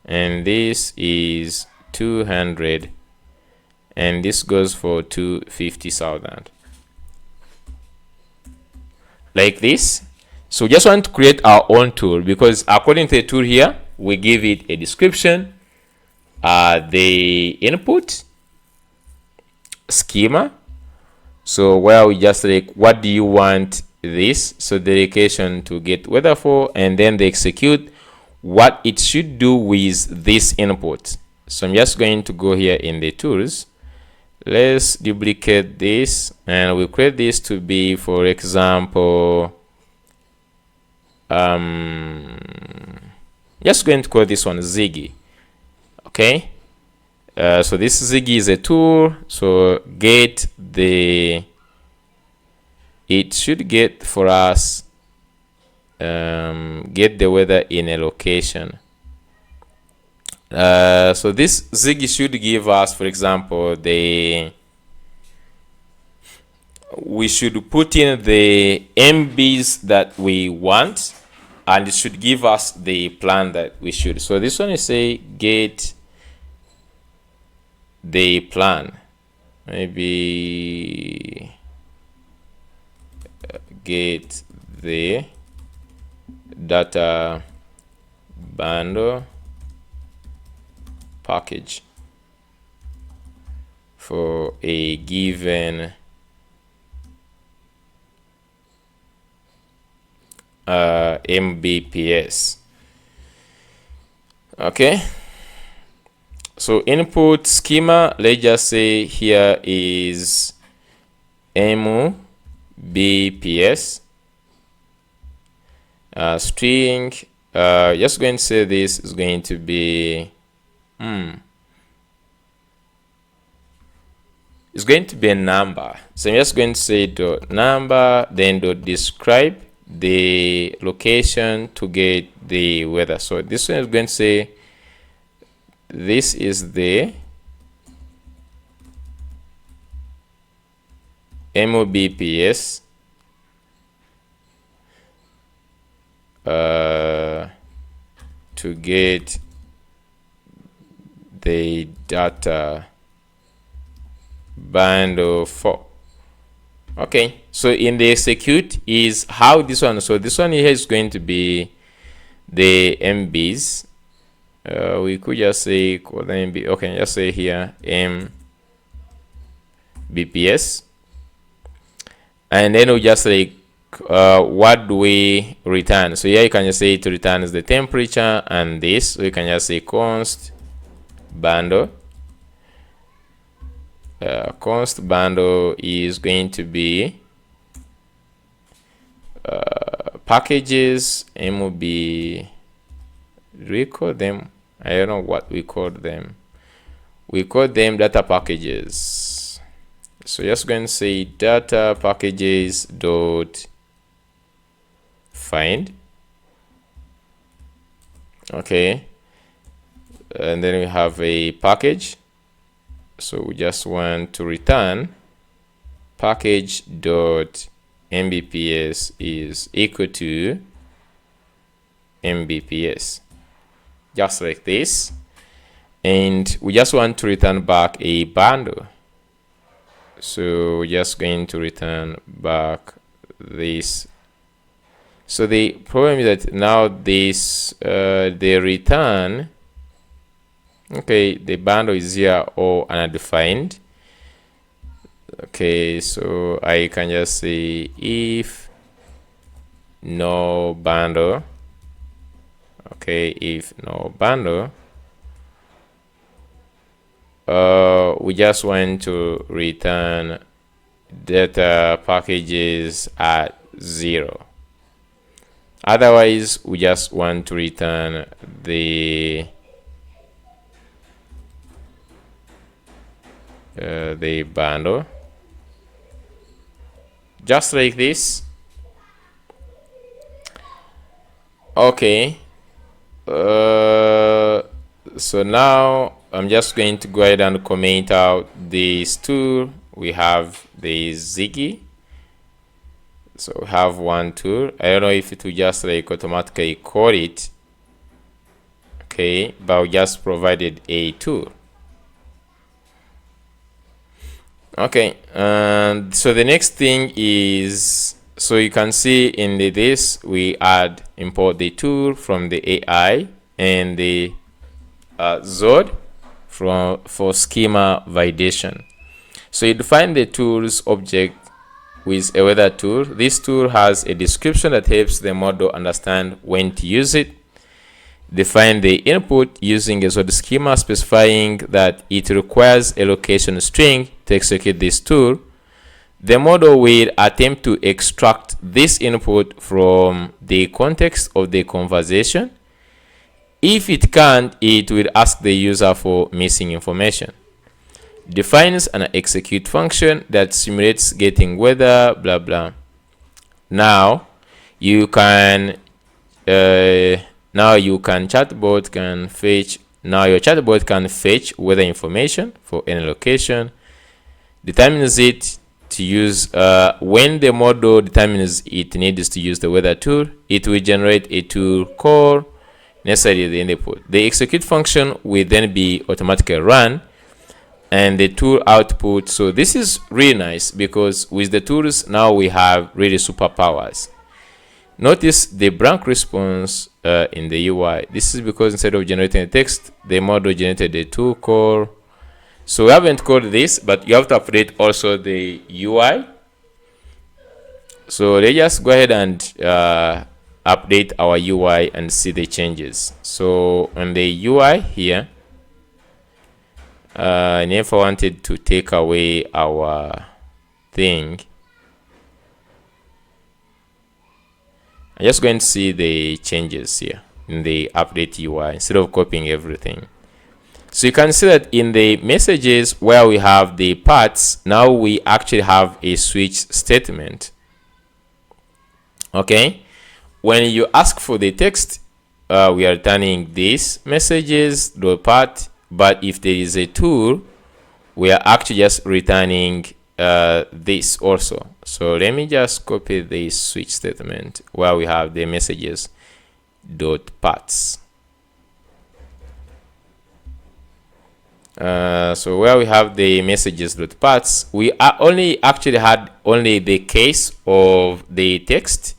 and this is 200, and this goes for 250,000, like this. So we just want to create our own tool, because according to the tool here, we give it a description, the input schema. So where we just like, what do you want this? So the location to get weather for, and then they execute what it should do with this input. So I'm just going to go here in the tools. Let's duplicate this, and we'll create this to be, for example, just going to call this one Ziggy. Okay, so this Ziggy is a tool. So get the, it should get for us get the weather in a location. So this Ziggy should give us, for example, we should put in the MBs that we want, and it should give us the plan that we should. So this one is say get the plan, maybe get the data bundle package for a given Mbps. Okay, so input schema, let's just say here is Mbps. String, just going to say this is going to be it's going to be a number. So I'm just going to say dot number, then dot describe the location to get the weather. So this one is going to say this is the Mbps to get the data bundle for. Okay, so in the execute is how this one. So this one here is going to be the MBs. We could just say call the MB. Okay, just say here Mbps, and then we just like what do we return. So here you can just say it returns the temperature, and this, so you can just say const bundle. Const bundle is going to be packages MB. We call them, I don't know what we call them. We call them data packages. So just going to say data packages dot find. Okay, and then we have a package. So we just want to return package dot Mbps is equal to Mbps, just like this. And we just want to return back a bundle. So we're just going to return back this. So the problem is that now this the return, okay, the bundle is here or undefined. Okay, so I can just say if no bundle. Okay, if no bundle, we just want to return data packages at 0. Otherwise, we just want to return the bundle, just like this. Okay. So now I'm just going to go ahead and comment out this tool. We have the Ziggy. So we have one tool. I don't know if it will just like automatically call it. Okay, but we just provided a tool. Okay, and so the next thing is, so you can see in this we import the tool from the AI and the Zod for schema validation. So you define the tools object with a weather tool. This tool has a description that helps the model understand when to use it. Define the input using a Zod schema, specifying that it requires a location string to execute this tool. The model will attempt to extract this input from the context of the conversation. If it can't, it will ask the user for missing information. Defines an execute function that simulates getting weather, blah blah. Now you can chatbot can fetch. Now your chatbot can fetch weather information for any location. Determines it to use when the model determines it needs to use the weather tool, it will generate a tool call necessary the input. The execute function will then be automatically run and the tool output. So this is really nice because with the tools now we have really superpowers. Notice the blank response in the UI. This is because instead of generating a text, the model generated a tool call. So we haven't called this, but you have to update also the UI. So let's just go ahead and update our UI and see the changes. So on the UI here, and if I wanted to take away our thing, I'm just going to see the changes here in the update UI instead of copying everything. So you can see that in the messages where we have the parts, now we actually have a switch statement. Okay, when you ask for the text, we are returning these messages, the part, but if there is a tool, we are actually just returning this also. So let me just copy this switch statement where we have the messages dot parts. So where we have the messages dot parts, we are actually had only the case of the text.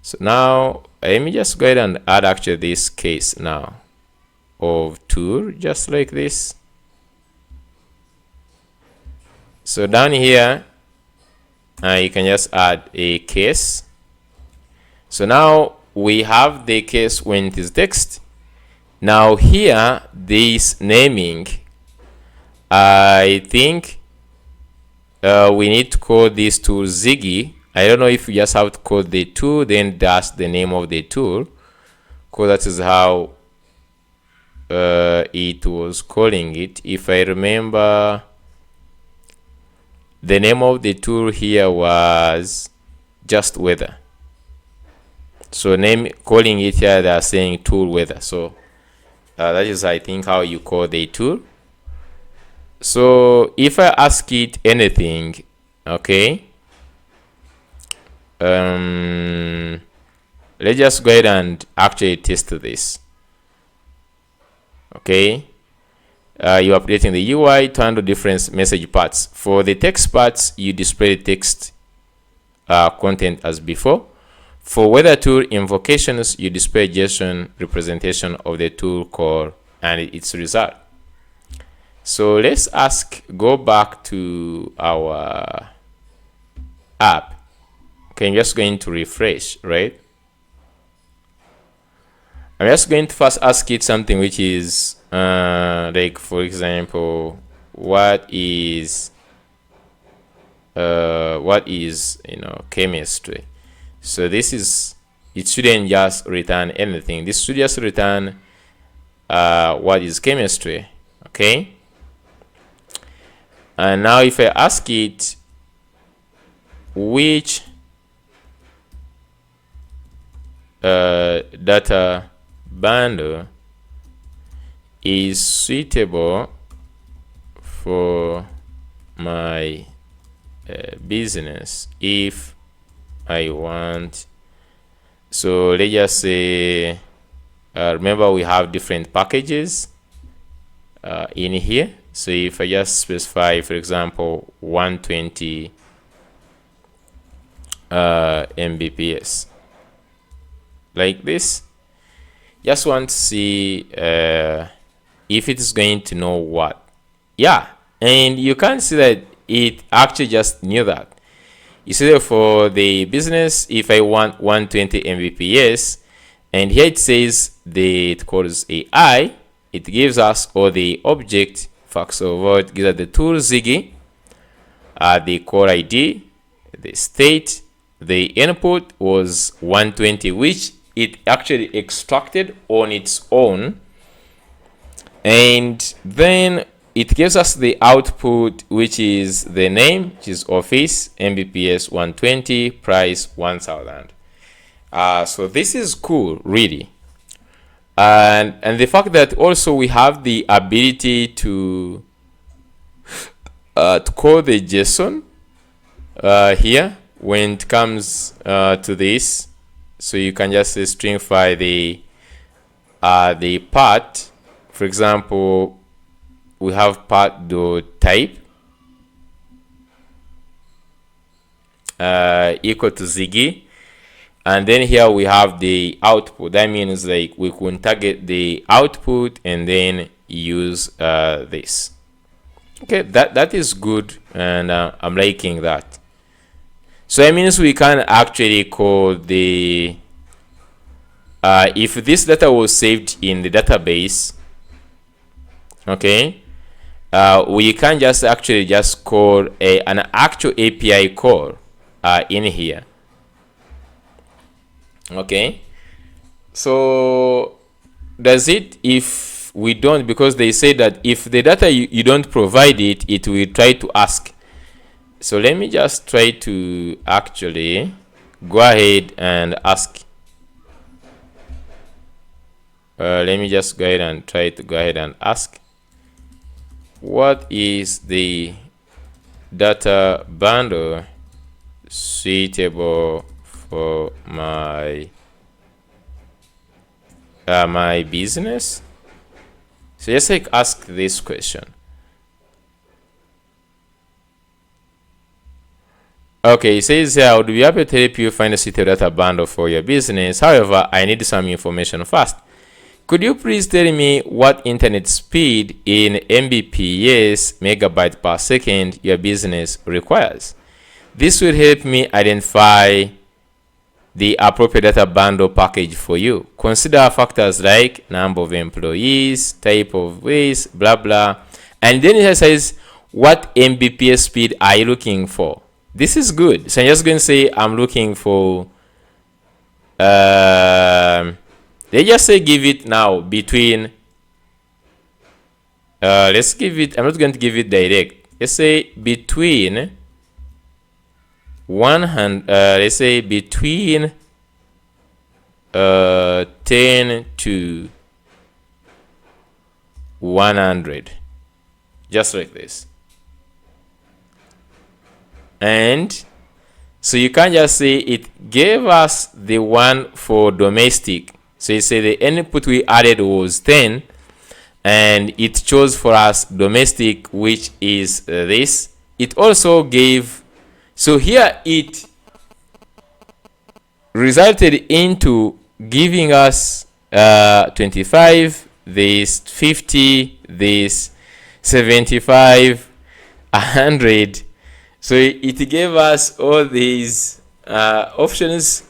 So now let me just go ahead and add actually this case now of tool, just like this. So down here, you can just add a case. So now we have the case when it is text. Now here, this naming, I think we need to call this tool Ziggy. I don't know if you just have to call the tool, then dash the name of the tool, because that is how it was calling it. If I remember, the name of the tool here was just weather. So calling it here, they are saying tool weather. So that is, I think, how you call the tool. So if I ask it anything, okay, let's just go ahead and actually test this. Okay, you're updating the UI to handle different message parts. For the text parts, you display the text content as before. For weather tool invocations, you display JSON representation of the tool call and its result. So let's go back to our app. Okay, I'm just going to refresh, right? I'm just going to first ask it something which is like for example, what is chemistry. So this is, it shouldn't just return anything. This should just return what is chemistry. Okay. And now if I ask it which data bundle is suitable for my business if I want, so let's just say, remember we have different packages in here. So if I just specify, for example, 120 Mbps, like this, just want to see if it is going to know what. Yeah, and you can see that it actually just knew that. You see that for the business, if I want 120 Mbps, and here it says it calls AI, it gives us all the object. First of all, it gives us the tool Ziggy, the core ID, the state, the input was 120, which it actually extracted on its own, and then it gives us the output, which is the name, which is office, Mbps 120, price 1000. So this is cool, really. And the fact that also we have the ability to call the JSON here when it comes to this. So you can just stringify the part. For example, we have part.type equal to Ziggy. And then here we have the output. That means like we can target the output and then use this. Okay, that is good, and I'm liking that. So it means we can actually call the if this data was saved in the database, okay, we can just actually just call an actual API call in here. Okay, so does it if we don't, because they say that if the data you don't provide it, it will try to ask. So let me just try to actually go ahead and ask. Let me just go ahead and try to go ahead and ask, what is the data bundle suitable for my my business? So just like ask this question. Okay, it says here, I would be happy to help you find a suitable data bundle for your business. However, I need some information first. Could you please tell me what internet speed in Mbps megabyte per second your business requires? This will help me identify the appropriate data bundle package for you. Consider factors like number of employees, type of waste, blah blah. And then it says, what Mbps speed are you looking for? This is good. So I'm just going to say I'm looking for they just say give it now between let's give it, I'm not going to give it direct. Let's say between 100 let's say between 10 to 100, just like this. And so you can just say it gave us the one for domestic. So you say the input we added was 10, and it chose for us domestic, which is this. It also gave, so here it resulted into giving us 25, this 50, this 75, 100. So it gave us all these options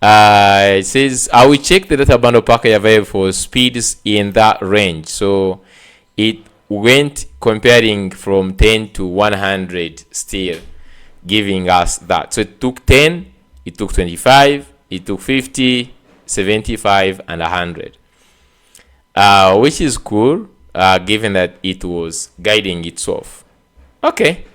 It says I will check the data bundle package available for speeds in that range. So it went comparing from 10 to 100 still, giving us that. So it took 10, it took 25, it took 50, 75, and 100, which is cool, given that it was guiding itself. Okay.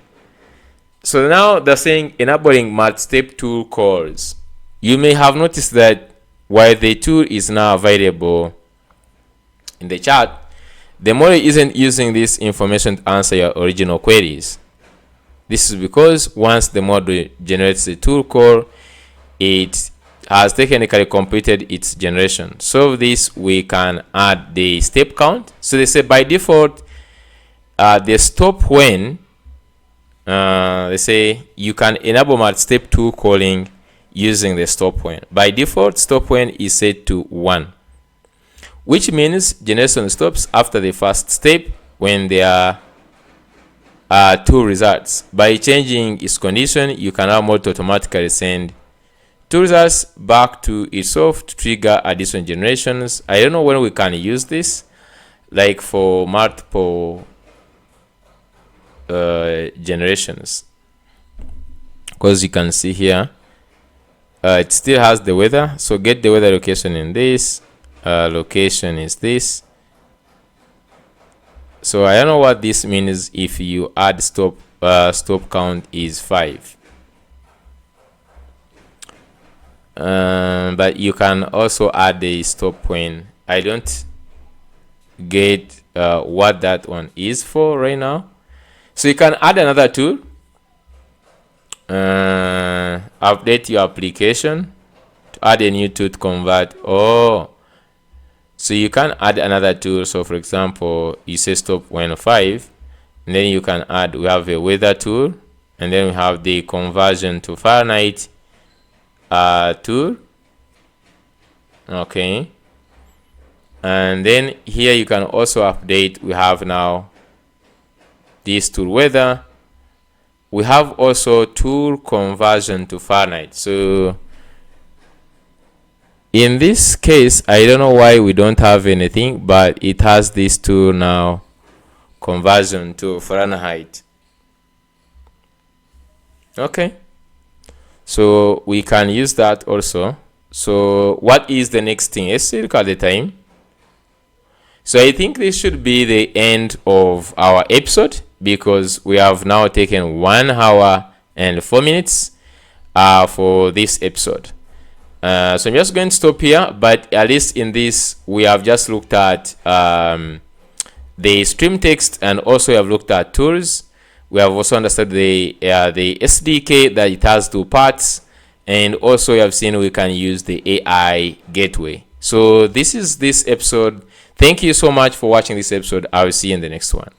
So now they're saying enabling multi-step tool calls. You may have noticed that while the tool is now available in the chat, the model isn't using this information to answer your original queries. This is because once the model generates a tool call, it has technically completed its generation. So this we can add the step count. So they say by default, the stop when, they say you can enable multi-step tool calling using the stop when. By default, stop when is set to 1, which means generation stops after the first step when there are 2 results. By changing its condition, you can now model automatically send 2 results back to itself to trigger additional generations. I don't know when we can use this, like for multiple generations, because you can see here it still has the weather. So get the weather location in this, location is this. So I don't know what this means if you add stop count is 5, but you can also add the stop when. I don't get what that one is for right now. So you can add another tool, update your application to add a new tool to convert. So you can add another tool. So for example, you say stop when 5, and then you can add, we have a weather tool, and then we have the conversion to Fahrenheit tool. Okay, and then here you can also update. We have now this tool weather. We have also tool conversion to Fahrenheit. So in this case, I don't know why we don't have anything, but it has this tool now, conversion to Fahrenheit. Okay, so we can use that also. So what is the next thing? Let's look at the time. So I think this should be the end of our episode, because we have now taken 1 hour and 4 minutes for this episode. So I'm just going to stop here, but at least in this we have just looked at the stream text, and also we have looked at tools. We have also understood the SDK, that it has 2 parts, and also we have seen we can use the AI gateway. So this is this episode. Thank you so much for watching this episode. I will see you in the next one.